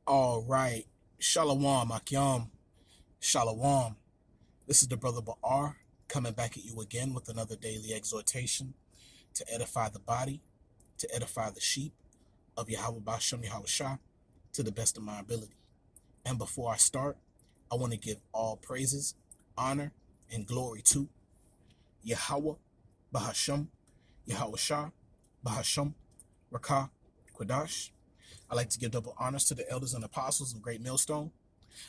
All right. Shalom, Akyam. Shalom. This is the brother Ba'ar coming back at you again with another daily exhortation to edify the body, to edify the sheep of Yahweh Bashem Yahweh Shah to the best of my ability. And before I start, I want to give all praises, honor, and glory to Yahweh Bahashem Yahweh Shah Bahashem Rakah Quadash. I like to give double honors to the elders and apostles of Great Millstone.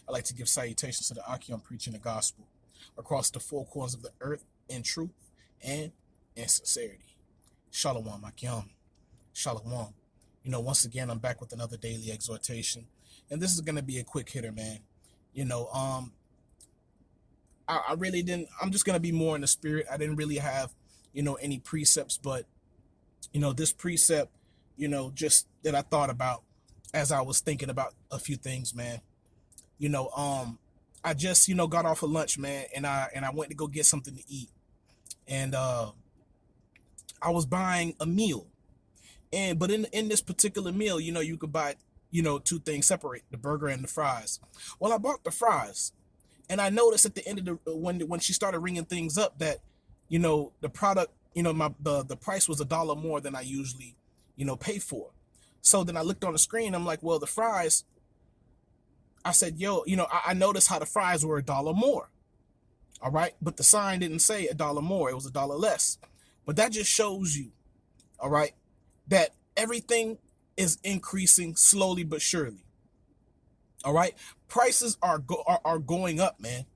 I like to give salutations to the Akim preaching the gospel across the four corners of the earth in truth and in sincerity. Shalom, Akim. Shalom. Once again, I'm back with another daily exhortation, and this is going to be a quick hitter, man. I really didn't. I'm just going to be more in the spirit. I didn't really have, any precepts, but this precept, just that I thought about as I was thinking about a few things, man. I just, got off of lunch, man, and I went to go get something to eat. And I was buying a meal. But in this particular meal, you could buy, two things separate, the burger and the fries. Well, I bought the fries, and I noticed at the end of when she started ringing things up that, the product, the price was $1 more than I usually, pay for. So then I looked on the screen, I'm like, well, the fries, I said, I noticed how the fries were $1 more. All right. But the sign didn't say $1 more. It was $1 less. But that just shows you, all right, that everything is increasing slowly but surely. All right. Prices are going up, man.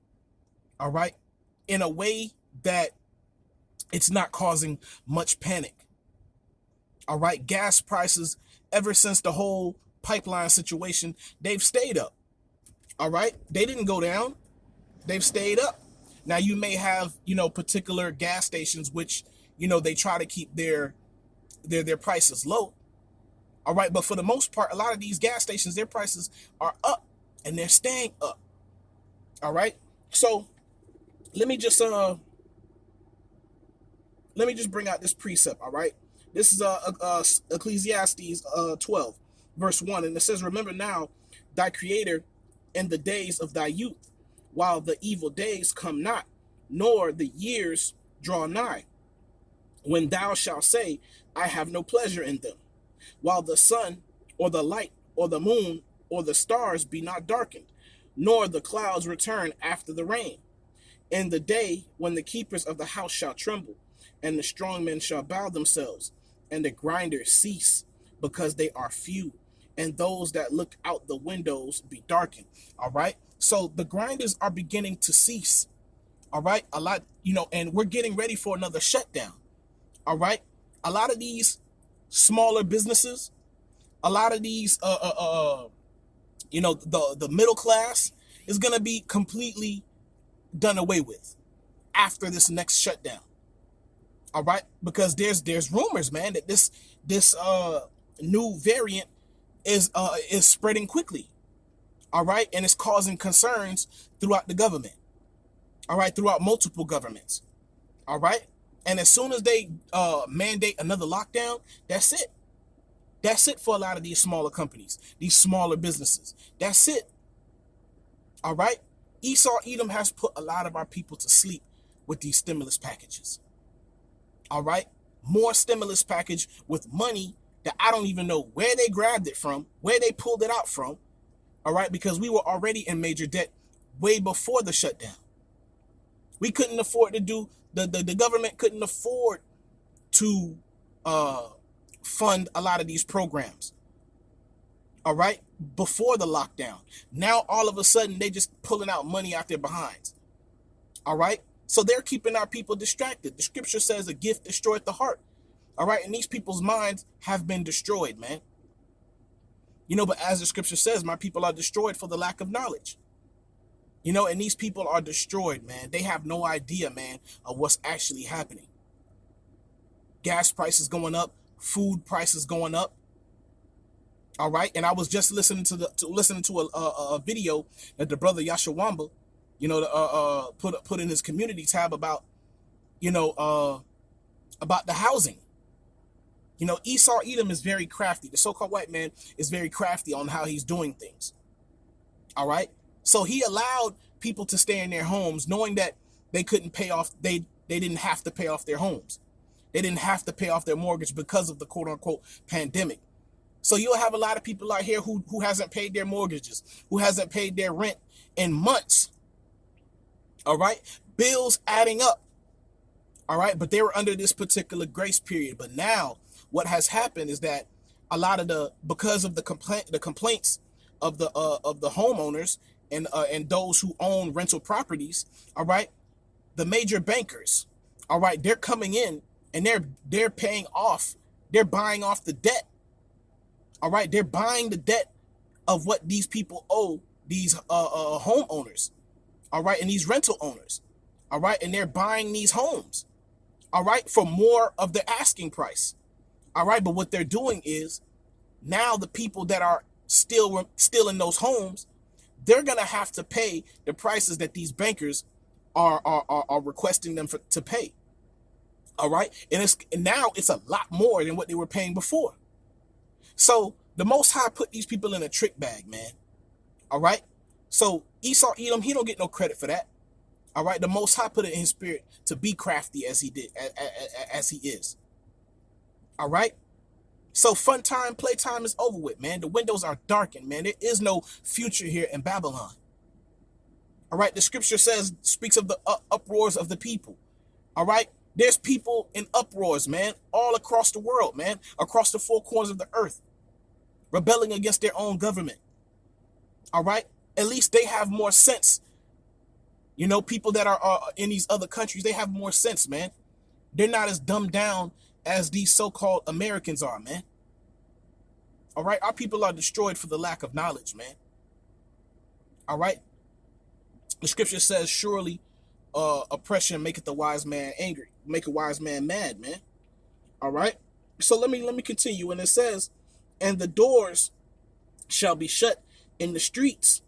All right. In a way that it's not causing much panic. All right. Gas prices, ever since the whole pipeline situation, they've stayed up. All right. They didn't go down. They've stayed up. Now you may have, particular gas stations, which, they try to keep their prices low. All right. But for the most part, a lot of these gas stations, their prices are up and they're staying up. All right. So let me just bring out this precept. All right. This is Ecclesiastes 12, verse 1. And it says, remember now thy creator in the days of thy youth, while the evil days come not, nor the years draw nigh, when thou shalt say, I have no pleasure in them, while the sun or the light or the moon or the stars be not darkened, nor the clouds return after the rain. In the day when the keepers of the house shall tremble, and the strong men shall bow themselves, and the grinders cease, because they are few, and those that look out the windows be darkened. All right. So the grinders are beginning to cease. All right. A lot, and we're getting ready for another shutdown. All right. A lot of these smaller businesses, a lot of these, the middle class is going to be completely done away with after this next shutdown. All right. Because there's rumors, man, that this new variant is spreading quickly. All right. And it's causing concerns throughout the government. All right. Throughout multiple governments. All right. And as soon as they mandate another lockdown, that's it. That's it for a lot of these smaller companies, these smaller businesses. That's it. All right. Esau Edom has put a lot of our people to sleep with these stimulus packages. All right. More stimulus package with money that I don't even know where they grabbed it from, where they pulled it out from. All right. Because we were already in major debt way before the shutdown. We couldn't afford to do, the government couldn't afford to fund a lot of these programs. All right. Before the lockdown. Now, all of a sudden, they just pulling out money out their behinds. All right. So they're keeping our people distracted. The scripture says a gift destroyed the heart. All right. And these people's minds have been destroyed, man. But as the scripture says, my people are destroyed for the lack of knowledge. And these people are destroyed, man. They have no idea, man, of what's actually happening. Gas prices going up, food prices going up. All right. And I was just listening to a video that the brother Yashawamba, put in his community tab about, about the housing. You know, Esau Edom is very crafty. The so-called white man is very crafty on how he's doing things. All right. So he allowed people to stay in their homes knowing that they couldn't pay off, they didn't have to pay off their homes. They didn't have to pay off their mortgage because of the quote unquote pandemic. So you'll have a lot of people out here who hasn't paid their mortgages, who hasn't paid their rent in months. All right. Bills adding up. All right. But they were under this particular grace period. But now what has happened is that a lot of because of the complaints of the homeowners and those who own rental properties. All right. The major bankers. All right. They're coming in and they're paying off. They're buying off the debt. All right. They're buying the debt of what these people owe these homeowners. All right. And these rental owners. All right. And they're buying these homes. All right. For more of the asking price. All right. But what they're doing is now the people that are still in those homes, they're going to have to pay the prices that these bankers are requesting them to pay. All right. And now it's a lot more than what they were paying before. So the Most High put these people in a trick bag, man. All right. So Esau Edom, he don't get no credit for that. All right. The Most High put it in his spirit to be crafty as he did, as he is. All right. So fun time, playtime is over with, man. The windows are darkened, man. There is no future here in Babylon. All right. The scripture speaks of the uproars of the people. All right. There's people in uproars, man, all across the world, man, across the four corners of the earth, rebelling against their own government. All right. At least they have more sense. You know, people that are in these other countries, they have more sense, man. They're not as dumbed down as these so-called Americans are, man. All right. Our people are destroyed for the lack of knowledge, man. All right. The scripture says, surely oppression maketh the wise man angry, make a wise man mad, man. All right. So let me continue. And it says, and the doors shall be shut in the streets.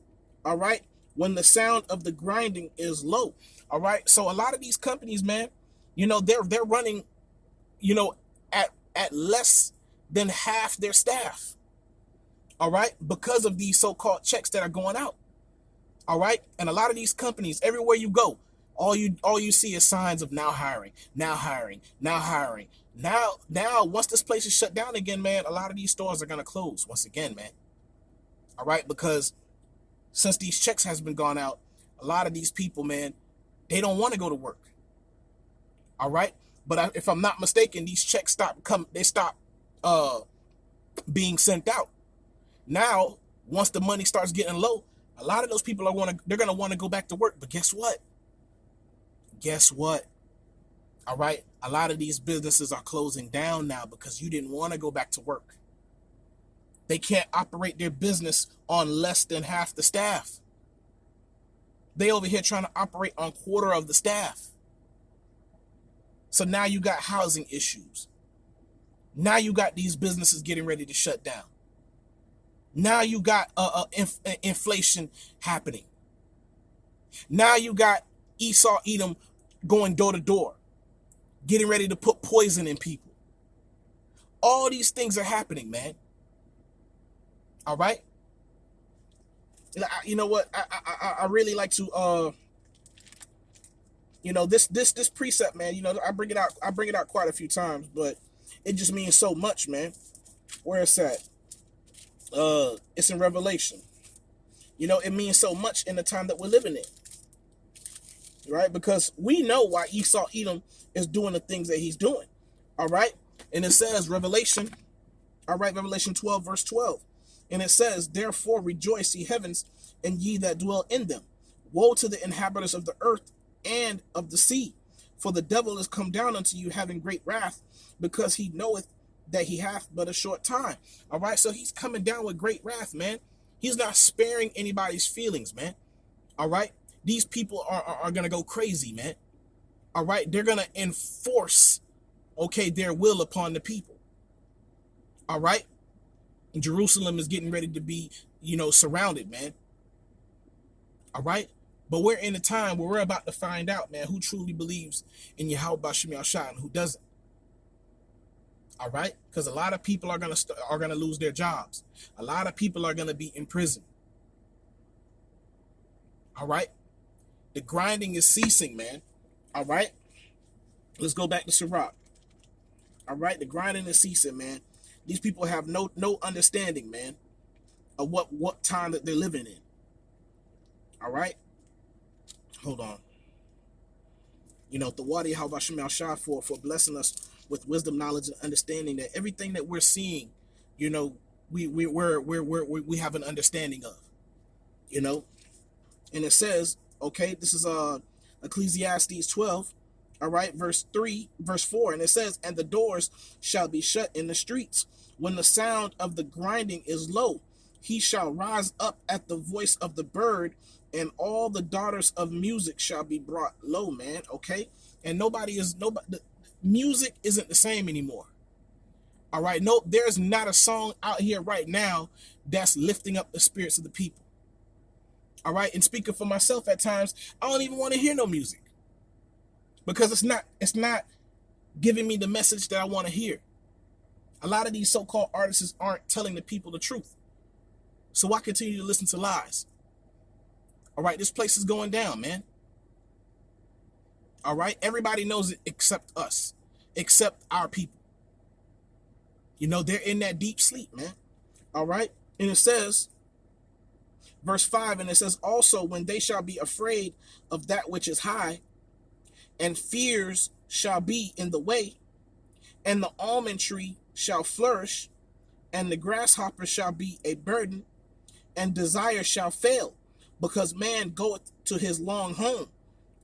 All right. When the sound of the grinding is low. All right. So a lot of these companies, man, you know, they're running, you know, at less than half their staff. All right. Because of these so-called checks that are going out. All right. And a lot of these companies, everywhere you go, all you see is signs of now hiring. Now, once this place is shut down again, man, a lot of these stores are going to close once again, man. All right. Because since these checks has been gone out, a lot of these people, man, they don't want to go to work. All right. But if I'm not mistaken, these checks stop being sent out. Now, once the money starts getting low, a lot of those people they're going to want to go back to work. But guess what? All right. A lot of these businesses are closing down now because you didn't want to go back to work. They can't operate their business on less than half the staff. They over here trying to operate on quarter of the staff. So now you got housing issues. Now you got these businesses getting ready to shut down. Now you got inflation happening. Now you got Esau Edom going door to door, getting ready to put poison in people. All these things are happening, man. All right. You know what? I really like to you know, this precept, man. You know, I bring it out quite a few times, but it just means so much, man. Where it's at? It's in Revelation. You know, it means so much in the time that we're living in. Right? Because we know why Esau Edom is doing the things that he's doing. All right. And it says Revelation 12, verse 12. And it says, therefore rejoice, ye heavens, and ye that dwell in them. Woe to the inhabitants of the earth and of the sea. For the devil is come down unto you, having great wrath, because he knoweth that he hath but a short time. All right. So he's coming down with great wrath, man. He's not sparing anybody's feelings, man. All right. These people are going to go crazy, man. All right. They're going to enforce, their will upon the people. All right. And Jerusalem is getting ready to be, surrounded, man. All right. But we're in a time where we're about to find out, man, who truly believes in Yahweh Bashim Yahshua and who doesn't. All right, because a lot of people are gonna lose their jobs. A lot of people are gonna be in prison. All right, the grinding is ceasing, man. All right, let's go back to Sirach. All right, the grinding is ceasing, man. These people have no understanding, man, of what time that they're living in. All right, hold on. The Wadi Havashim Shah for blessing us with wisdom, knowledge, and understanding that everything that we're seeing, we have an understanding of, and it says, okay, this is Ecclesiastes 12, all right, verse 4, and it says, and the doors shall be shut in the streets when the sound of the grinding is low. He shall rise up at the voice of the bird, and all the daughters of music shall be brought low, man. Okay, and nobody. Music isn't the same anymore. All right, no, there's not a song out here right now that's lifting up the spirits of the people. All right, and speaking for myself, at times I don't even want to hear no music because it's not giving me the message that I want to hear. A lot of these so-called artists aren't telling the people the truth, so I continue to listen to lies. All right, this place is going down, man. All right, everybody knows it except us, except our people. They're in that deep sleep, man. All right, and it says, verse 5, and it says, also when they shall be afraid of that which is high, and fears shall be in the way, and the almond tree shall flourish, and the grasshopper shall be a burden, and desire shall fail, because man goeth to his long home.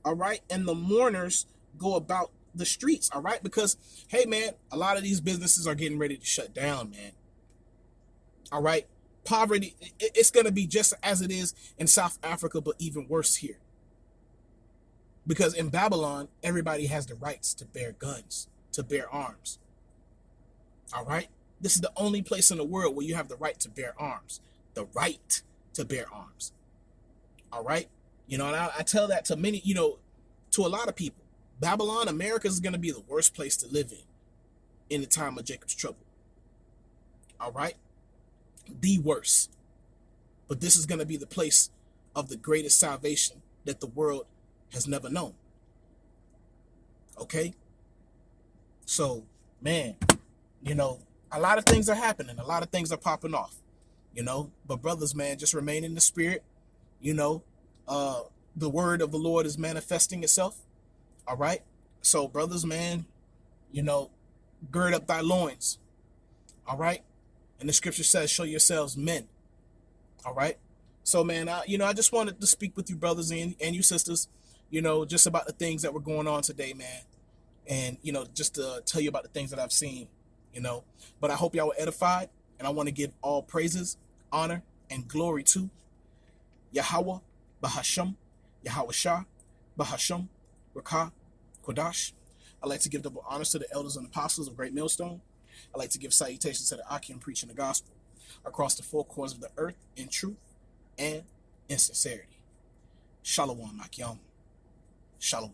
All right, and the mourners go about the streets. All right, because hey, man, a lot of these businesses are getting ready to shut down, man. All right, poverty, it's going to be just as it is in South Africa, but even worse here. Because in Babylon, everybody has the rights to bear guns, to bear arms. All right, this is the only place in the world where you have the right to bear arms, the right to bear arms. All right, and I tell that to many, to a lot of people. Babylon, America is going to be the worst place to live in the time of Jacob's trouble. All right, the worst. But this is going to be the place of the greatest salvation that the world has never known. Okay, so man, a lot of things are happening, a lot of things are popping off, but brothers, man, just remain in the spirit. The word of the Lord is manifesting itself. All right, so brothers, man, gird up thy loins. All right, and the scripture says, show yourselves men. All right, so man, I just wanted to speak with you brothers and you sisters, just about the things that were going on today, man, and just to tell you about the things that I've seen, but I hope y'all were edified, and I want to give all praises, honor, and glory to Yahweh Bahasham, Yahweh Shah, Bahasham, Rakah, Kodash. I'd like to give double honors to the elders and apostles of Great Millstone. I'd like to give salutations to the Akim preaching the gospel across the four corners of the earth in truth and in sincerity. Shalom, Akim. Shalom.